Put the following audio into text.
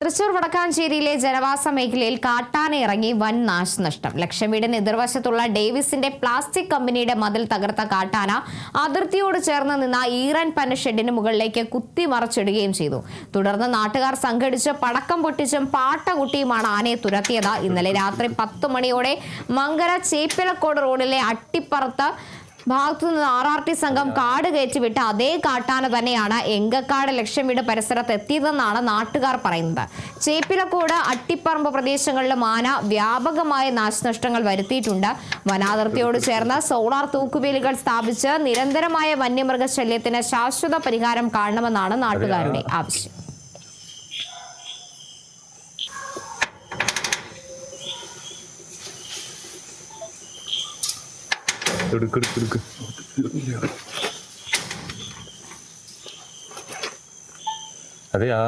തൃശൂർ വടക്കാഞ്ചേരിയിലെ ജനവാസ മേഖലയിൽ കാട്ടാന ഇറങ്ങി വൻ നാശനഷ്ടം. ലക്ഷം വീടിന് എതിർവശത്തുള്ള ഡേവിസിന്റെ പ്ലാസ്റ്റിക് കമ്പനിയുടെ മതിൽ തകർത്ത കാട്ടാന അതിർത്തിയോട് ചേർന്ന് നിന്ന ഈറൻ പന്ന ഷെഡിന് മുകളിലേക്ക് കുത്തിമറച്ചിടുകയും ചെയ്തു. തുടർന്ന് നാട്ടുകാർ സംഘടിച്ച് പടക്കം പൊട്ടിച്ചും പാട്ടകുട്ടിയുമാണ് ആനയെ തുരത്തിയത്. ഇന്നലെ രാത്രി 10 മണിയോടെ മങ്കര ചേപ്പിലക്കോട് റോഡിലെ അട്ടിപ്പറത്ത് ഭാഗത്തുനിന്ന് RRT സംഘം കാട് കയറ്റിവിട്ട അതേ കാട്ടാന തന്നെയാണ് എങ്കക്കാട് ലക്ഷം വീട് പരിസരത്ത് എത്തിയതെന്നാണ് നാട്ടുകാർ പറയുന്നത്. ചേപ്പിലക്കോട് അട്ടിപ്പറമ്പ് പ്രദേശങ്ങളിലും ആന വ്യാപകമായ നാശനഷ്ടങ്ങൾ വരുത്തിയിട്ടുണ്ട്. വനാതിർത്തിയോട് ചേർന്ന് സോളാർ തൂക്കുവേലികൾ സ്ഥാപിച്ച് നിരന്തരമായ വന്യമൃഗശല്യത്തിന് ശാശ്വത പരിഹാരം കാണണമെന്നാണ് നാട്ടുകാരുടെ ആവശ്യം. അതെ, ആ